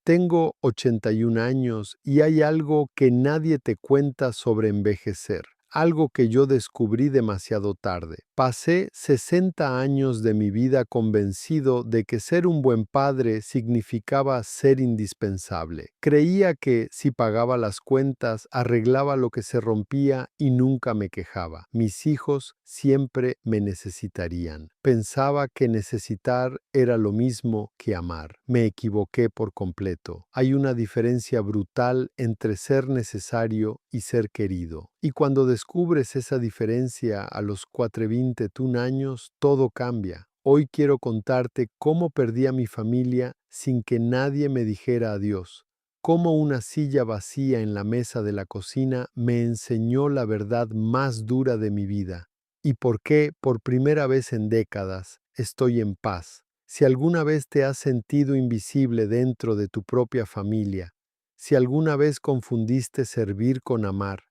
Tengo 81 años y hay algo que nadie te cuenta sobre envejecer, algo que yo descubrí demasiado tarde. Pasé 60 años de mi vida convencido de que ser un buen padre significaba ser indispensable. Creía que si pagaba las cuentas, arreglaba lo que se rompía y nunca me quejaba. Mis hijos siempre me necesitarían. Pensaba que necesitar era lo mismo que amar. Me equivoqué por completo. Hay una diferencia brutal entre ser necesario y ser querido. Y cuando descubres esa diferencia a los 21 años, todo cambia. Hoy quiero contarte cómo perdí a mi familia sin que nadie me dijera adiós. Cómo una silla vacía en la mesa de la cocina me enseñó la verdad más dura de mi vida. Y por qué, por primera vez en décadas, estoy en paz. Si alguna vez te has sentido invisible dentro de tu propia familia, si alguna vez confundiste servir con amar,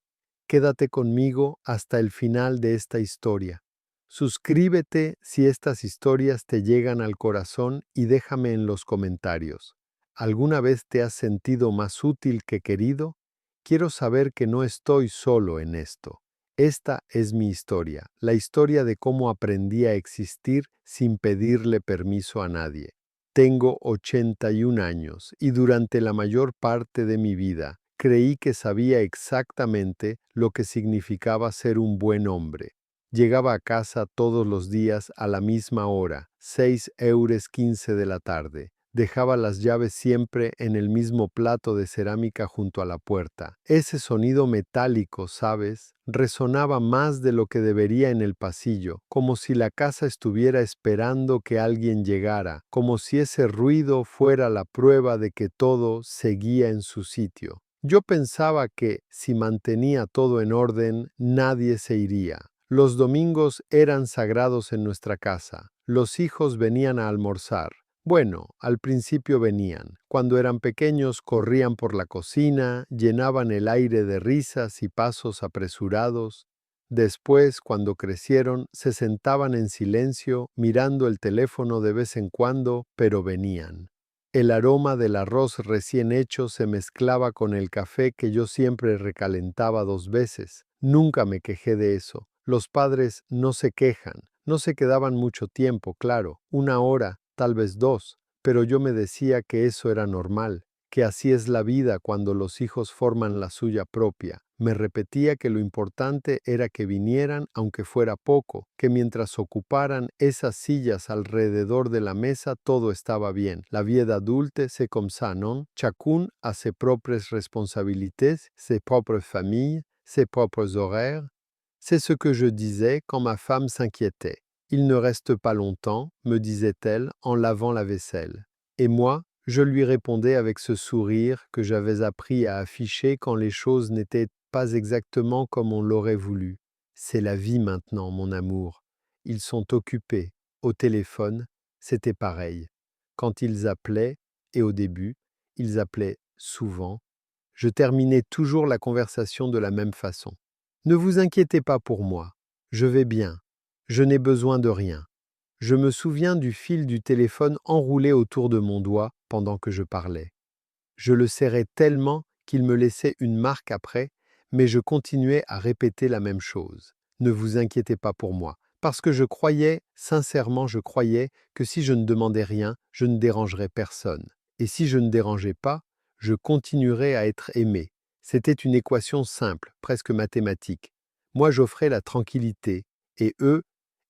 quédate conmigo hasta el final de esta historia. Suscríbete si estas historias te llegan al corazón y déjame en los comentarios. ¿Alguna vez te has sentido más útil que querido? Quiero saber que no estoy solo en esto. Esta es mi historia, la historia de cómo aprendí a existir sin pedirle permiso a nadie. Tengo 81 años y durante la mayor parte de mi vida creí que sabía exactamente lo que significaba ser un buen hombre. Llegaba a casa todos los días a la misma hora, 6:15 de la tarde. Dejaba las llaves siempre en el mismo plato de cerámica junto a la puerta. Ese sonido metálico, ¿sabes? Resonaba más de lo que debería en el pasillo, como si la casa estuviera esperando que alguien llegara, como si ese ruido fuera la prueba de que todo seguía en su sitio. Yo pensaba que, si mantenía todo en orden, nadie se iría. Los domingos eran sagrados en nuestra casa. Los hijos venían a almorzar. Bueno, al principio venían. Cuando eran pequeños corrían por la cocina, llenaban el aire de risas y pasos apresurados. Después, cuando crecieron, se sentaban en silencio, mirando el teléfono de vez en cuando, pero venían. El aroma del arroz recién hecho se mezclaba con el café que yo siempre recalentaba 2 veces. Nunca me quejé de eso. Los padres no se quejan. No se quedaban mucho tiempo, claro, 1 hora, tal vez 2, pero yo me decía que eso era normal, que así es la vida cuando los hijos forman la suya propia. Me repetía que lo importante era que vinieran aunque fuera poco, que mientras ocuparan esas sillas alrededor de la mesa todo estaba bien. La vie d'adulte, c'est comme ça, non? Chacun a ses propres responsabilités, ses propres familles, ses propres horaires. C'est ce que je disais quand ma femme s'inquiétait. Il ne reste pas longtemps, me disait-elle en lavant la vaisselle. Et moi, je lui répondais avec ce sourire que j'avais appris à afficher quand les choses n'étaient pas exactement comme on l'aurait voulu. C'est la vie maintenant, mon amour. Ils sont occupés. Au téléphone, c'était pareil. Quand ils appelaient, et au début, ils appelaient souvent, je terminais toujours la conversation de la même façon. Ne vous inquiétez pas pour moi. Je vais bien. Je n'ai besoin de rien. Je me souviens du fil du téléphone enroulé autour de mon doigt pendant que je parlais. Je le serrais tellement qu'il me laissait une marque après, mais je continuais à répéter la même chose. Ne vous inquiétez pas pour moi, parce que je croyais, sincèrement je croyais, que si je ne demandais rien, je ne dérangerais personne. Et si je ne dérangeais pas, je continuerais à être aimé. C'était une équation simple, presque mathématique. Moi j'offrais la tranquillité, et eux,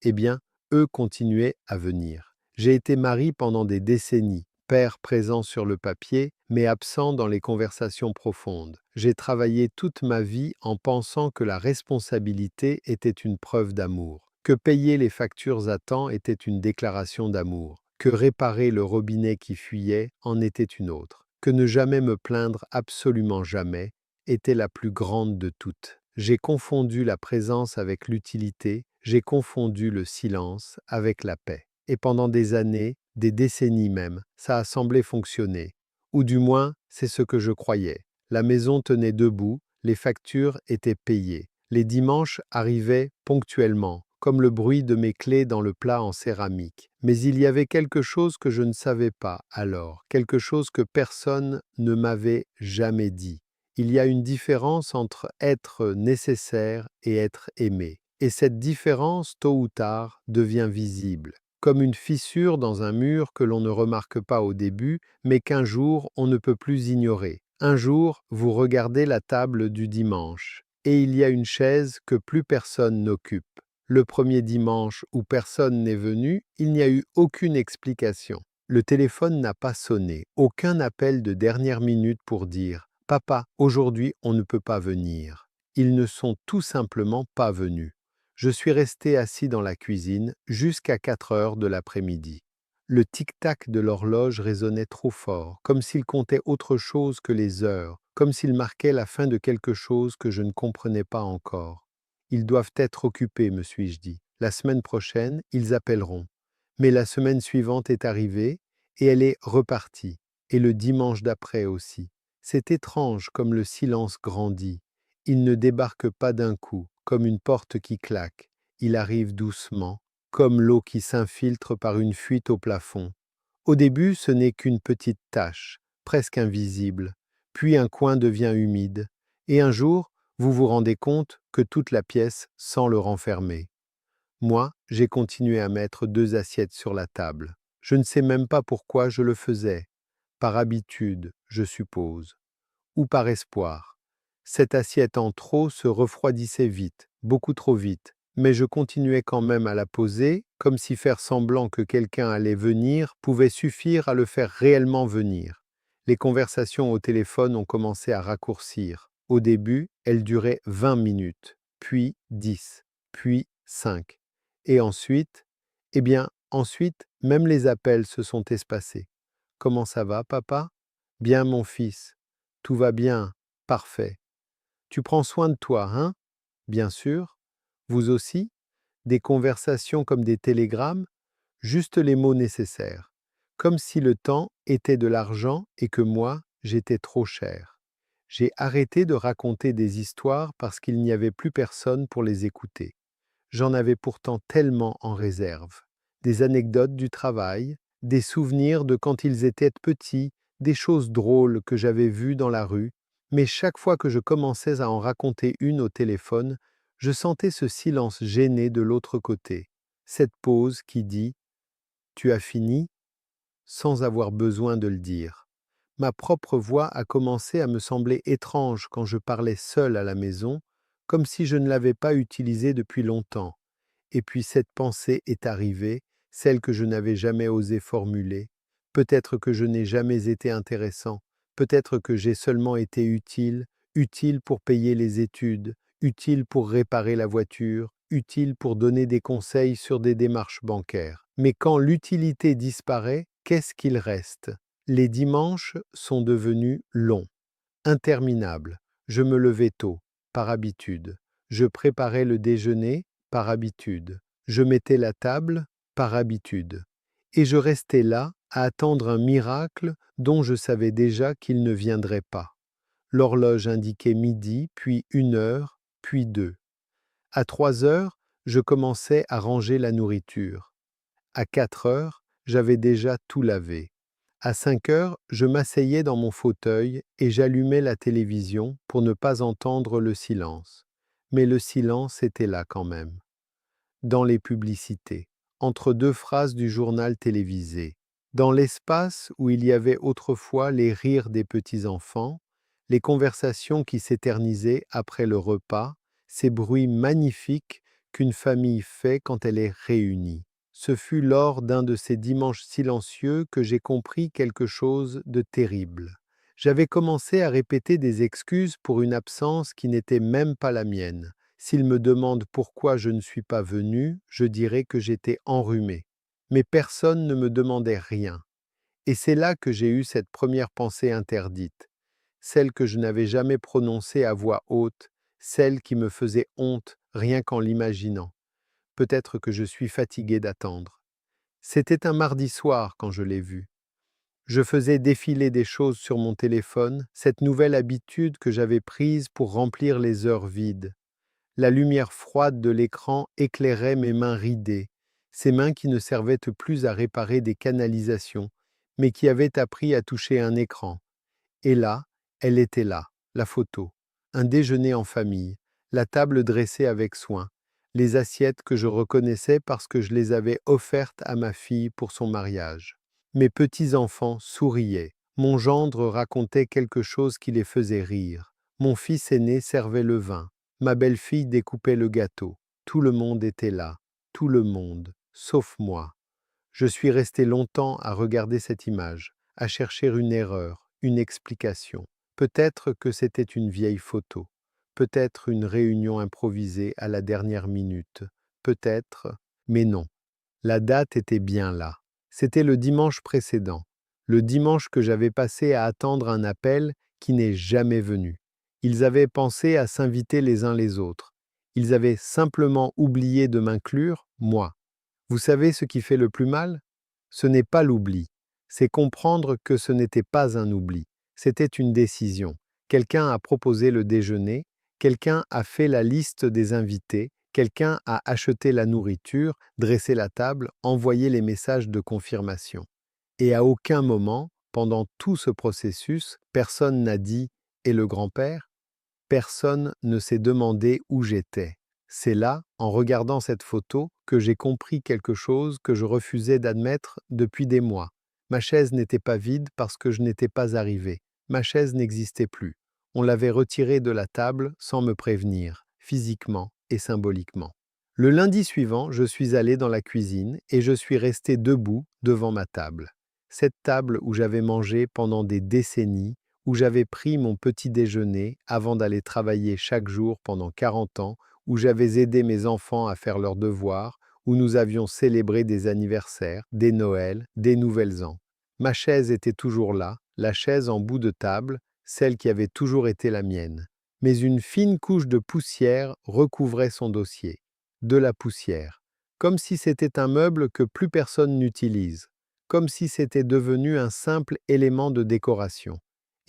eh bien, eux continuaient à venir. J'ai été mari pendant des décennies, père présent sur le papier, mais absent dans les conversations profondes. J'ai travaillé toute ma vie en pensant que la responsabilité était une preuve d'amour, que payer les factures à temps était une déclaration d'amour, que réparer le robinet qui fuyait en était une autre, que ne jamais me plaindre absolument jamais était la plus grande de toutes. J'ai confondu la présence avec l'utilité, j'ai confondu le silence avec la paix. Et pendant des années, des décennies même, ça a semblé fonctionner. Ou du moins, c'est ce que je croyais. La maison tenait debout, les factures étaient payées. Les dimanches arrivaient ponctuellement, comme le bruit de mes clés dans le plat en céramique. Mais il y avait quelque chose que je ne savais pas alors, quelque chose que personne ne m'avait jamais dit. Il y a une différence entre être nécessaire et être aimé. Et cette différence, tôt ou tard, devient visible, comme une fissure dans un mur que l'on ne remarque pas au début, mais qu'un jour on ne peut plus ignorer. Un jour, vous regardez la table du dimanche, et il y a une chaise que plus personne n'occupe. Le premier dimanche où personne n'est venu, il n'y a eu aucune explication. Le téléphone n'a pas sonné, aucun appel de dernière minute pour dire « Papa, aujourd'hui on ne peut pas venir ». Ils ne sont tout simplement pas venus. Je suis resté assis dans la cuisine jusqu'à 4 heures de l'après-midi. Le tic-tac de l'horloge résonnait trop fort, comme s'il comptait autre chose que les heures, comme s'il marquait la fin de quelque chose que je ne comprenais pas encore. Ils doivent être occupés, me suis-je dit. La semaine prochaine, ils appelleront. Mais la semaine suivante est arrivée et elle est repartie. Et le dimanche d'après aussi. C'est étrange comme le silence grandit. Il ne débarque pas d'un coup, comme une porte qui claque. Il arrive doucement, comme l'eau qui s'infiltre par une fuite au plafond. Au début, ce n'est qu'une petite tache, presque invisible. Puis un coin devient humide. Et un jour, vous vous rendez compte que toute la pièce sent le renfermer. Moi, j'ai continué à mettre 2 assiettes sur la table. Je ne sais même pas pourquoi je le faisais. Par habitude, je suppose. Ou par espoir. Cette assiette en trop se refroidissait vite, beaucoup trop vite, mais je continuais quand même à la poser, comme si faire semblant que quelqu'un allait venir pouvait suffire à le faire réellement venir. Les conversations au téléphone ont commencé à raccourcir. Au début, elles duraient 20 minutes, puis 10, puis 5. Et ensuite, ensuite, même les appels se sont espacés. Comment ça va, papa? Bien, mon fils. Tout va bien, parfait. Tu prends soin de toi, hein? Bien sûr. Vous aussi? Des conversations comme des télégrammes, juste les mots nécessaires. Comme si le temps était de l'argent et que moi, j'étais trop cher. J'ai arrêté de raconter des histoires parce qu'il n'y avait plus personne pour les écouter. J'en avais pourtant tellement en réserve. Des anecdotes du travail, des souvenirs de quand ils étaient petits, des choses drôles que j'avais vues dans la rue, mais chaque fois que je commençais à en raconter une au téléphone, je sentais ce silence gêné de l'autre côté, cette pause qui dit « Tu as fini ?» sans avoir besoin de le dire. Ma propre voix a commencé à me sembler étrange quand je parlais seul à la maison, comme si je ne l'avais pas utilisée depuis longtemps. Et puis cette pensée est arrivée, celle que je n'avais jamais osé formuler. Peut-être que je n'ai jamais été intéressant, peut-être que j'ai seulement été utile, utile pour payer les études, utile pour réparer la voiture, utile pour donner des conseils sur des démarches bancaires. Mais quand l'utilité disparaît, qu'est-ce qu'il reste? Les dimanches sont devenus longs, interminables. Je me levais tôt, par habitude. Je préparais le déjeuner, par habitude. Je mettais la table, par habitude. Et je restais là, à attendre un miracle dont je savais déjà qu'il ne viendrait pas. L'horloge indiquait midi, puis 1 heure, puis 2. À 3 heures, je commençais à ranger la nourriture. À 4 heures, j'avais déjà tout lavé. À 5 heures, je m'asseyais dans mon fauteuil et j'allumais la télévision pour ne pas entendre le silence. Mais le silence était là quand même. Dans les publicités, entre 2 phrases du journal télévisé, dans l'espace où il y avait autrefois les rires des petits-enfants, les conversations qui s'éternisaient après le repas, ces bruits magnifiques qu'une famille fait quand elle est réunie. Ce fut lors d'un de ces dimanches silencieux que j'ai compris quelque chose de terrible. J'avais commencé à répéter des excuses pour une absence qui n'était même pas la mienne. S'il me demande pourquoi je ne suis pas venu, je dirai que j'étais enrhumé. Mais personne ne me demandait rien. Et c'est là que j'ai eu cette première pensée interdite, celle que je n'avais jamais prononcée à voix haute, celle qui me faisait honte rien qu'en l'imaginant. Peut-être que je suis fatigué d'attendre. C'était un mardi soir quand je l'ai vu. Je faisais défiler des choses sur mon téléphone, cette nouvelle habitude que j'avais prise pour remplir les heures vides. La lumière froide de l'écran éclairait mes mains ridées, ces mains qui ne servaient plus à réparer des canalisations, mais qui avaient appris à toucher un écran. Et là, elle était là, la photo. Un déjeuner en famille, la table dressée avec soin, les assiettes que je reconnaissais parce que je les avais offertes à ma fille pour son mariage. Mes petits-enfants souriaient. Mon gendre racontait quelque chose qui les faisait rire. Mon fils aîné servait le vin. Ma belle-fille découpait le gâteau. Tout le monde était là. Tout le monde, sauf moi. Je suis resté longtemps à regarder cette image, à chercher une erreur, une explication. Peut-être que c'était une vieille photo, peut-être une réunion improvisée à la dernière minute, peut-être, mais non. La date était bien là. C'était le dimanche précédent, le dimanche que j'avais passé à attendre un appel qui n'est jamais venu. Ils avaient pensé à s'inviter les uns les autres. Ils avaient simplement oublié de m'inclure, moi. Vous savez ce qui fait le plus mal? Ce n'est pas l'oubli, c'est comprendre que ce n'était pas un oubli, c'était une décision. Quelqu'un a proposé le déjeuner, quelqu'un a fait la liste des invités, quelqu'un a acheté la nourriture, dressé la table, envoyé les messages de confirmation. Et à aucun moment, pendant tout ce processus, personne n'a dit « Et le grand-père ?» Personne ne s'est demandé où j'étais. C'est là, en regardant cette photo, que j'ai compris quelque chose que je refusais d'admettre depuis des mois. Ma chaise n'était pas vide parce que je n'étais pas arrivé. Ma chaise n'existait plus. On l'avait retirée de la table sans me prévenir, physiquement et symboliquement. Le lundi suivant, je suis allé dans la cuisine et je suis resté debout devant ma table. Cette table où j'avais mangé pendant des décennies, où j'avais pris mon petit déjeuner avant d'aller travailler chaque jour pendant 40 ans, où j'avais aidé mes enfants à faire leurs devoirs, où nous avions célébré des anniversaires, des Noëls, des Nouvelles Ans. Ma chaise était toujours là, la chaise en bout de table, celle qui avait toujours été la mienne. Mais une fine couche de poussière recouvrait son dossier. De la poussière. Comme si c'était un meuble que plus personne n'utilise. Comme si c'était devenu un simple élément de décoration.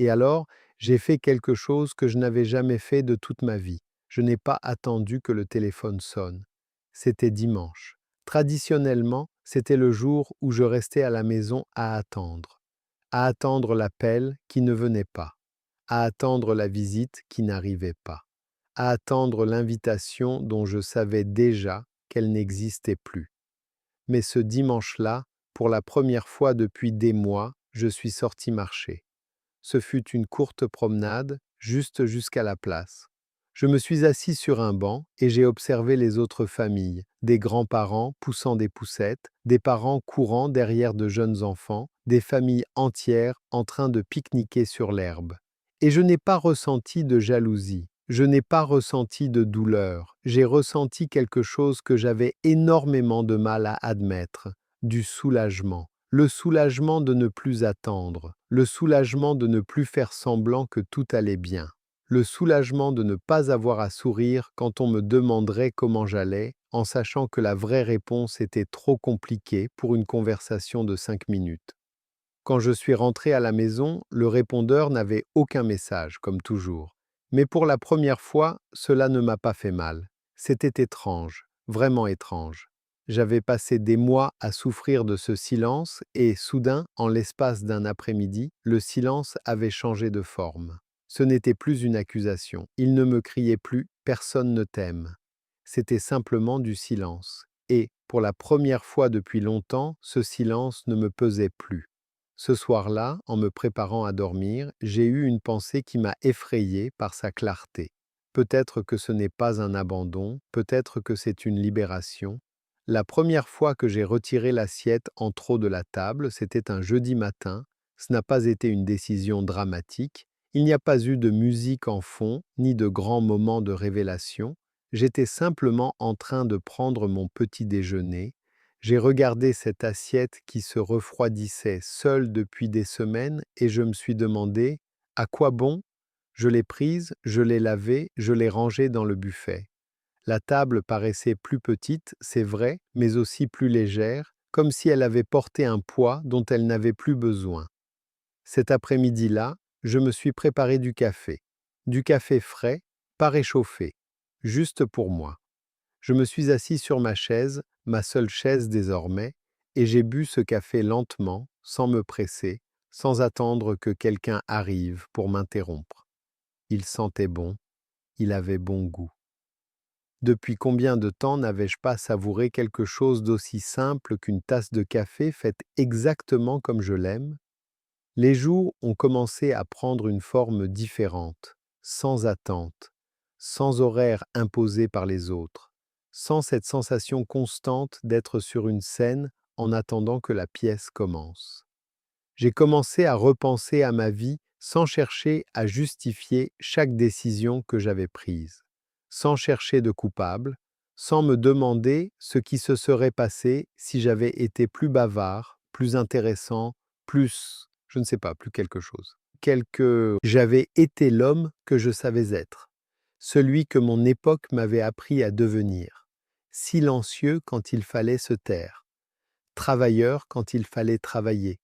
Et alors, j'ai fait quelque chose que je n'avais jamais fait de toute ma vie. Je n'ai pas attendu que le téléphone sonne. C'était dimanche. Traditionnellement, c'était le jour où je restais à la maison à attendre l'appel qui ne venait pas, à attendre la visite qui n'arrivait pas, à attendre l'invitation dont je savais déjà qu'elle n'existait plus. Mais ce dimanche-là, pour la première fois depuis des mois, je suis sorti marcher. Ce fut une courte promenade, juste jusqu'à la place. Je me suis assis sur un banc et j'ai observé les autres familles, des grands-parents poussant des poussettes, des parents courant derrière de jeunes enfants, des familles entières en train de pique-niquer sur l'herbe. Et je n'ai pas ressenti de jalousie, je n'ai pas ressenti de douleur, j'ai ressenti quelque chose que j'avais énormément de mal à admettre, du soulagement. Le soulagement de ne plus attendre, le soulagement de ne plus faire semblant que tout allait bien, le soulagement de ne pas avoir à sourire quand on me demanderait comment j'allais, en sachant que la vraie réponse était trop compliquée pour une conversation de 5 minutes. Quand je suis rentré à la maison, le répondeur n'avait aucun message, comme toujours. Mais pour la première fois, cela ne m'a pas fait mal. C'était étrange, vraiment étrange. J'avais passé des mois à souffrir de ce silence et, soudain, en l'espace d'un après-midi, le silence avait changé de forme. Ce n'était plus une accusation. Il ne me criait plus « personne ne t'aime ». C'était simplement du silence. Et, pour la première fois depuis longtemps, ce silence ne me pesait plus. Ce soir-là, en me préparant à dormir, j'ai eu une pensée qui m'a effrayé par sa clarté. Peut-être que ce n'est pas un abandon, peut-être que c'est une libération. La première fois que j'ai retiré l'assiette en trop de la table, c'était un jeudi matin. Ce n'a pas été une décision dramatique. Il n'y a pas eu de musique en fond, ni de grands moments de révélation. J'étais simplement en train de prendre mon petit déjeuner. J'ai regardé cette assiette qui se refroidissait seule depuis des semaines et je me suis demandé « À quoi bon ?» Je l'ai prise, je l'ai lavée, je l'ai rangée dans le buffet. La table paraissait plus petite, c'est vrai, mais aussi plus légère, comme si elle avait porté un poids dont elle n'avait plus besoin. Cet après-midi-là, je me suis préparé du café. Du café frais, pas réchauffé. juste pour moi. Je me suis assis sur ma chaise, ma seule chaise désormais, et j'ai bu ce café lentement, sans me presser, sans attendre que quelqu'un arrive pour m'interrompre. Il sentait bon, il avait bon goût. Depuis combien de temps n'avais-je pas savouré quelque chose d'aussi simple qu'une tasse de café faite exactement comme je l'aime? Les jours ont commencé à prendre une forme différente, sans attente, sans horaire imposé par les autres, sans cette sensation constante d'être sur une scène en attendant que la pièce commence. J'ai commencé à repenser à ma vie sans chercher à justifier chaque décision que j'avais prise, sans chercher de coupable, sans me demander ce qui se serait passé si j'avais été plus bavard, plus intéressant, plus, je ne sais pas, plus quelque chose. J'avais été l'homme que je savais être, celui que mon époque m'avait appris à devenir, silencieux quand il fallait se taire, travailleur quand il fallait travailler,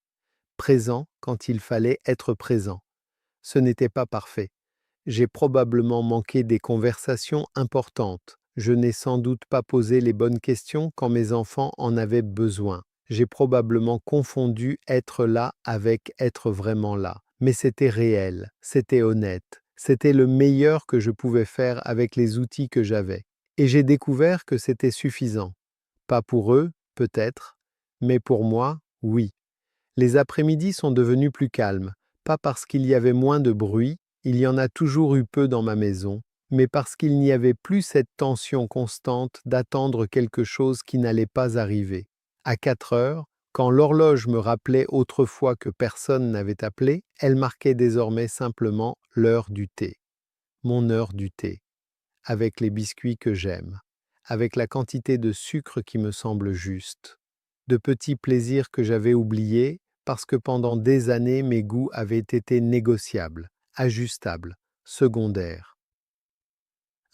présent quand il fallait être présent. Ce n'était pas parfait. J'ai probablement manqué des conversations importantes. Je n'ai sans doute pas posé les bonnes questions quand mes enfants en avaient besoin. J'ai probablement confondu être là avec être vraiment là. Mais c'était réel, c'était honnête, c'était le meilleur que je pouvais faire avec les outils que j'avais. Et j'ai découvert que c'était suffisant. Pas pour eux, peut-être, mais pour moi, oui. Les après-midi sont devenus plus calmes, pas parce qu'il y avait moins de bruit, il y en a toujours eu peu dans ma maison, mais parce qu'il n'y avait plus cette tension constante d'attendre quelque chose qui n'allait pas arriver. À 4 heures, quand l'horloge me rappelait autrefois que personne n'avait appelé, elle marquait désormais simplement l'heure du thé. Mon heure du thé, avec les biscuits que j'aime, avec la quantité de sucre qui me semble juste, de petits plaisirs que j'avais oubliés parce que pendant des années mes goûts avaient été négociables, ajustables, secondaires.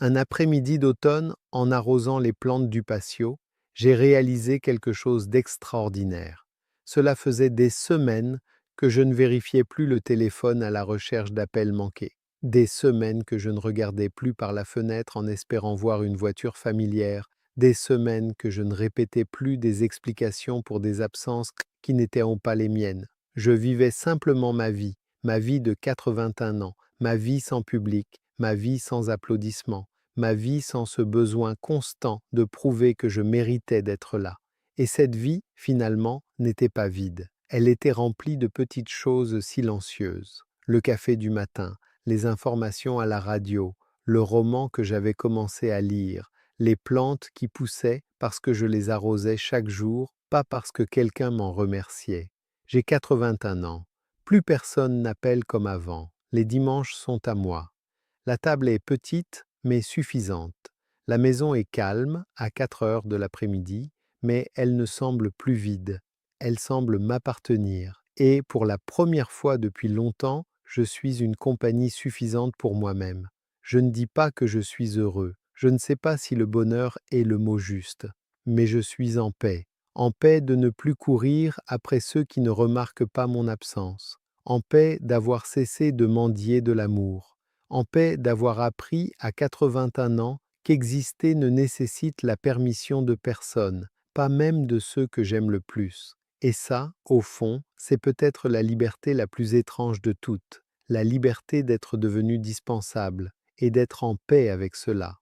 Un après-midi d'automne, en arrosant les plantes du patio, j'ai réalisé quelque chose d'extraordinaire. Cela faisait des semaines que je ne vérifiais plus le téléphone à la recherche d'appels manqués. Des semaines que je ne regardais plus par la fenêtre en espérant voir une voiture familière. Des semaines que je ne répétais plus des explications pour des absences qui n'étaient pas les miennes. Je vivais simplement ma vie de 81 ans, ma vie sans public, ma vie sans applaudissements, ma vie sans ce besoin constant de prouver que je méritais d'être là. Et cette vie, finalement, n'était pas vide. Elle était remplie de petites choses silencieuses. Le café du matin, les informations à la radio, le roman que j'avais commencé à lire, les plantes qui poussaient parce que je les arrosais chaque jour, pas parce que quelqu'un m'en remerciait. J'ai 81 ans. Plus personne n'appelle comme avant. Les dimanches sont à moi. La table est petite, mais suffisante. La maison est calme, à 4 heures de l'après-midi, mais elle ne semble plus vide. Elle semble m'appartenir. Et pour la première fois depuis longtemps, je suis une compagnie suffisante pour moi-même. Je ne dis pas que je suis heureux. Je ne sais pas si le bonheur est le mot juste. Mais je suis en paix de ne plus courir après ceux qui ne remarquent pas mon absence, en paix d'avoir cessé de mendier de l'amour, en paix d'avoir appris à 81 ans qu'exister ne nécessite la permission de personne, pas même de ceux que j'aime le plus. Et ça, au fond, c'est peut-être la liberté la plus étrange de toutes, la liberté d'être devenu dispensable et d'être en paix avec cela.